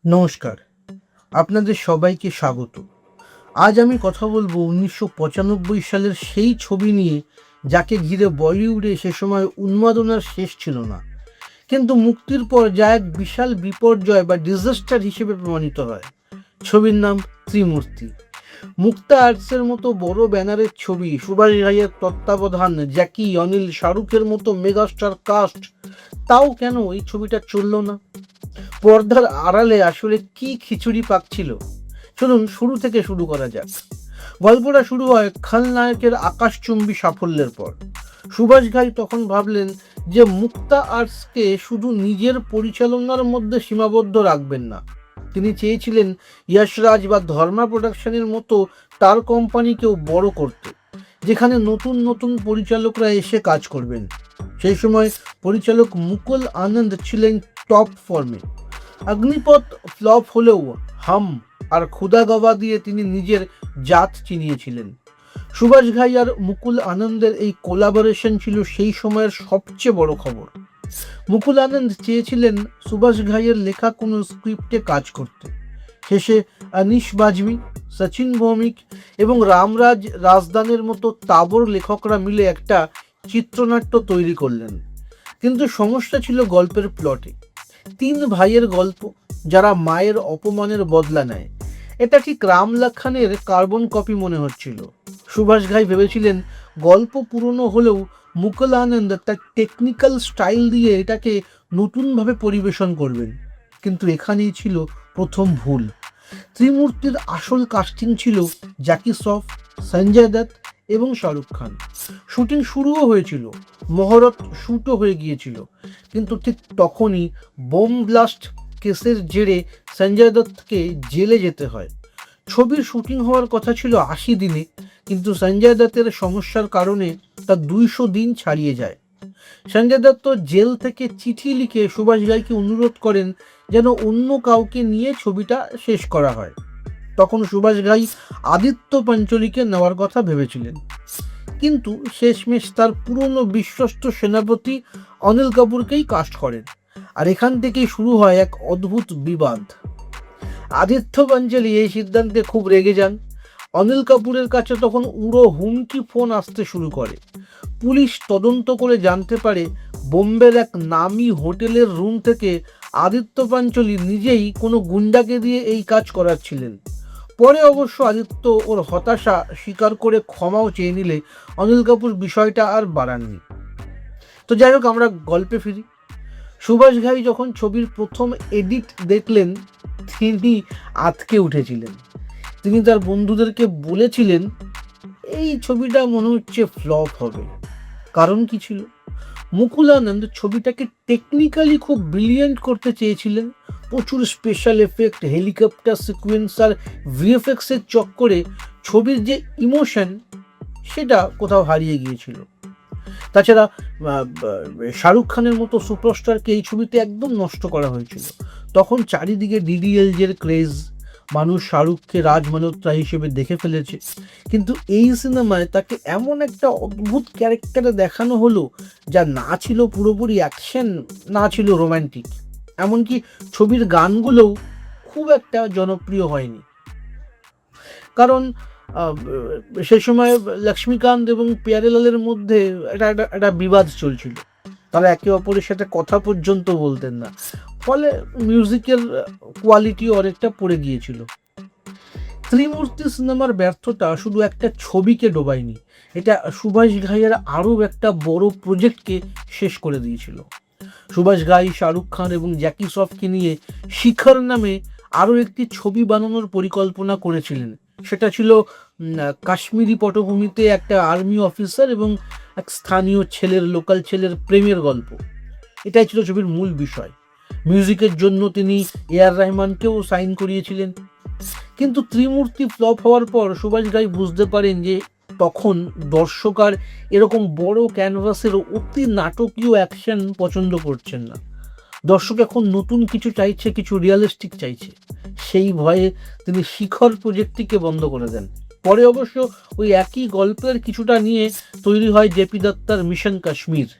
নমস্কার, আপনাদের সবাইকে স্বাগত। আজ আমি কথা বলবো ১৯৯৫ সালের সেই ছবি নিয়ে, যাকে ঘিরে বলিউডে সে সময় উন্মাদনার শেষ ছিল না। কিন্তু মুক্তির পর যা এক বিশাল বিপর্যয় বা ডিজাস্টার হিসেবে প্রমাণিত হয়। ছবির নাম ত্রিমূর্তি। মুক্তা আর্টসের মতো বড় ব্যানারের ছবি, সুভাষ ঘাইয়ের তত্ত্বাবধান, জ্যাকি, অনিল, শাহরুখের মতো মেগাস্টার কাস্ট, তাও কেন এই ছবিটা চলল না? পর্দার আড়ালে আসলে কি খিচুড়ি পাকছিল? চলুন শুরু থেকে শুরু করা যাক। গল্পটা শুরু হয় খলনায়কের আকাশচুম্বী সাফল্যের পর। সুভাষ ঘাই তখন ভাবলেন যে মুক্তা আর্টসকে শুধু নিজের পরিচালনার মধ্যে সীমাবদ্ধ রাখবেন না। তিনি চেয়েছিলেন যশরাজ বা ধর্মা প্রোডাকশনের মতো তার কোম্পানিকেও বড় করতে, যেখানে নতুন নতুন পরিচালকরা এসে কাজ করবেন। সেই সময় পরিচালক মুকুল আনন্দ ছিলেন টপ ফর্মে। অগ্নিপথ ফ্লপ হলেও হাম আর খুদা গবা দিয়ে তিনি নিজের জাত চিনিয়েছিলেন। সুভাষ ঘাই আর মুকুল আনন্দের এই কোলাবোরেশন ছিল সেই সময়ের সবচেয়ে বড় খবর। মুকুল আনন্দ চেয়েছিলেন সুভাষ ঘাইয়ের লেখা কোনো স্ক্রিপ্টে কাজ করতে। শেষে অনিশ বাজমি, সচিন ভৌমিক এবং রামরাজ রাজদানের মতো তাবড় লেখকরা মিলে একটা চিত্রনাট্য তৈরি করলেন। কিন্তু সমস্যা ছিল গল্পের প্লটে। তিন ভাইয়ের গল্প, যারা মায়ের অপমানের বদলা নেয়। এটা ঠিক রাম লাখানের কার্বন কপি মনে হচ্ছিল। সুভাষ ঘাই ভেবেছিলেন গল্প পুরনো হলেও মুকুল আনন্দ তার টেকনিক্যাল স্টাইল দিয়ে এটাকে নতুনভাবে পরিবেশন করবেন। কিন্তু এখানেই ছিল প্রথম ভুল। ত্রিমূর্তির আসল কাস্টিং ছিল জ্যাকি শ্রফ, সঞ্জয় দত্ত এবং শাহরুখ খান। শুটিং শুরুও হয়েছিল, মহরত শুটও হয়ে গিয়েছিল। কিন্তু ঠিক তখনই বোম ব্লাস্ট কেসের জেরে সঞ্জয় দত্তকে জেলে যেতে হয়। ছবির শুটিং হওয়ার কথা ছিল ৮০ দিনে, কিন্তু সঞ্জয় দত্তের সমস্যার কারণে তা ২০০ দিন ছাড়িয়ে যায়। সঞ্জয় দত্ত জেল থেকে চিঠি লিখে সুভাষ ঘাইকে অনুরোধ করেন যেন অন্য কাউকে নিয়ে ছবিটা শেষ করা হয়। তখন সুভাষ ঘাই আদিত্য পাঞ্চলিকে নেওয়ার কথা ভেবেছিলেন, কিন্তু শেষমেশ তার পুরনো বিশ্বস্ত সেনাপতি অনিল কাপুরকেই কাস্ট করেন। আর এখান থেকেই শুরু হয় এক অদ্ভুত বিবাদ। আদিত্য পাঞ্চলি এই সিদ্ধান্তে খুব রেগে যান। অনিল কাপুরের কাছে তখন উড়ো হুমকি ফোন আসতে শুরু করে। পুলিশ তদন্ত করে জানতে পারে বোম্বের এক নামী হোটেলের রুম থেকে আদিত্য পাঞ্চলি নিজেই কোনো গুন্ডাকে দিয়ে এই কাজ করাচ্ছিলেন। পরে অবশ্য আদিত্য ওর হতাশা স্বীকার করে ক্ষমাও চেয়ে নিলে অনিল কাপুর বিষয়টা আর বাড়াননি। তো যাই হোক, আমরা গল্পে ফিরি। সুভাষ ঘাই যখন ছবির প্রথম এডিট দেখলেন, তিনি আঁতকে উঠেছিলেন। তিনি তার বন্ধুদেরকে বলেছিলেন এই ছবিটা মনে হচ্ছে ফ্লপ হবে। কারণ কি ছিল? মুকুল আনন্দ ছবিটাকে টেকনিক্যালি খুব ব্রিলিয়েন্ট করতে চেয়েছিলেন। প্রচুর স্পেশাল এফেক্ট, হেলিকপ্টার সিকোয়েন্স আর ভিএফএক্স এর চক্করে ছবির যে ইমোশন, সেটা কোথাও হারিয়ে গিয়েছিল। তাছাড়া শাহরুখ খানের মতো সুপারস্টারকে এই ছবিতে একদম নষ্ট করা হয়েছিল। তখন চারিদিকে ডিডিএলজের ক্রেজ, মানুষ শাহরুখকে রাজ মালহোত্রা হিসেবে দেখে ফেলেছে। কিন্তু এই সিনেমায় তাকে এমন একটা অদ্ভুত ক্যারেক্টারে দেখানো হলো, যা না ছিল পুরোপুরি অ্যাকশন, না ছিল রোম্যান্টিক। এমনকি ছবির গানগুলোও খুব একটা জনপ্রিয় হয়নি। কারণ সে সময় লক্ষ্মীকান্ত এবং প্যারেলালের মধ্যে একটা বিবাদ চলছিল। তারা একে অপরের সাথে কথা পর্যন্ত বলতেন না। ফলে মিউজিকের কোয়ালিটিও অনেকটা পড়ে গিয়েছিল। ত্রিমূর্তি সিনেমার ব্যর্থতা শুধু একটা ছবিকে ডোবায়নি, এটা সুভাষ ঘাইয়ের আরও একটা বড় প্রজেক্টকে শেষ করে দিয়েছিল। সুভাষ ঘাই, শাহরুখ খান এবং জ্যাকি শ্রফকে নিয়ে শিখর নামে আরও একটি ছবি বানানোর পরিকল্পনা করেছিলেন। সেটা ছিল কাশ্মীরি পটভূমিতে একটা আর্মি অফিসার এবং এক স্থানীয় লোকাল ছেলের প্রেমের গল্প। এটাই ছিল ছবির মূল বিষয়। মিউজিকের জন্য তিনি এআর রহমানকেও সাইন করিয়েছিলেন। কিন্তু ত্রিমূর্তি ফ্লপ হওয়ার পর সুভাষ ঘাই বুঝতে পারেন যে তখন দর্শক আর এরকম বড় ক্যানভাসের অতি নাটকীয় অ্যাকশন পছন্দ করছেন না। দর্শক এখন নতুন কিছু চাইছে, কিছু রিয়ালিস্টিক চাইছে। সেই ভয়ে তিনি শিখর প্রজেক্টটিকে বন্ধ করে দেন। পরে অবশ্য ওই একই গল্পের কিছুটা নিয়ে তৈরি হয় জেপি দত্তার মিশন কাশ্মীর।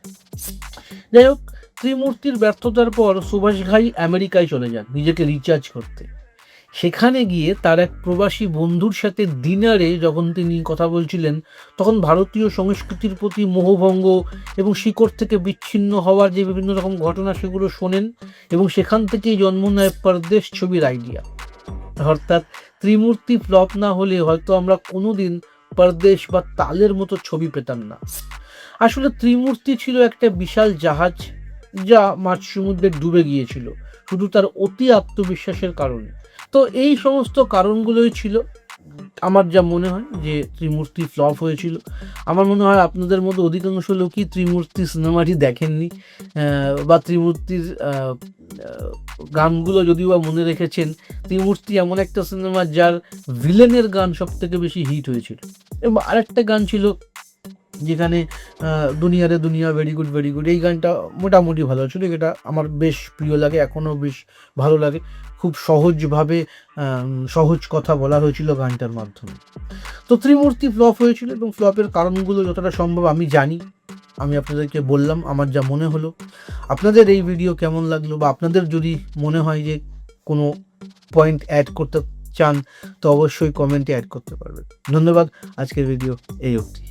যাই হোক, ত্রিমূর্তির ব্যর্থতার পর সুভাষ ঘাই আমেরিকায় চলে যান নিজেকে রিচার্জ করতে। সেখানে গিয়ে তার এক প্রবাসী বন্ধুর সাথে ডিনারে যখন তিনি কথা বলছিলেন, তখন ভারতীয় সংস্কৃতির প্রতি মোহভঙ্গ এবং শিকড় থেকে বিচ্ছিন্ন হওয়ার যে বিভিন্ন রকম ঘটনা সেগুলো শোনেন, এবং সেখান থেকেই জন্ম নেয় পরদেশ ছবির আইডিয়া। অর্থাৎ ত্রিমূর্তি ফ্লপ না হলে হয়তো আমরা কোনোদিন পরদেশ বা তালের মতো ছবি পেতাম না। আসলে ত্রিমূর্তি ছিল একটা বিশাল জাহাজ যা মাঝ সমুদ্রে ডুবে গিয়েছিল শুধু তার অতি আত্মবিশ্বাসের কারণে। তো এই সমস্ত কারণগুলোই ছিল আমার যা মনে হয় যে ত্রিমূর্তি ফ্লপ হয়েছিল। আমার মনে হয় আপনাদের মধ্যে অধিকাংশ লোকই ত্রিমূর্তি সিনেমাটি দেখেননি, বা ত্রিমূর্তির গানগুলো যদিও বা মনে রেখেছেন। ত্রিমূর্তি এমন একটা সিনেমা যার ভিলেনের গান সব থেকে বেশি হিট হয়েছিল, এবং আরেকটা গান ছিল যেখানে দুনিয়া রে দুনিয়া ভেরি গুড ভেরি গুড, এই গানটা মোটামুটি ভালো ছিল, এটা আমার বেশ প্রিয় লাগে, এখনও বেশ ভালো লাগে। খুব সহজভাবে সহজ কথা বলা হয়েছিল গানটার মাধ্যমে। তো ত্রিমূর্তি ফ্লপ হয়েছিল, এবং ফ্লপের কারণগুলো যতটা সম্ভব আমি জানি, আমি আপনাদেরকে বললাম আমার যা মনে হলো। আপনাদের এই ভিডিও কেমন লাগলো, বা আপনাদের যদি মনে হয় যে কোনো পয়েন্ট অ্যাড করতে চান তো অবশ্যই কমেন্টে অ্যাড করতে পারবেন। ধন্যবাদ, আজকের ভিডিও এই অবধি।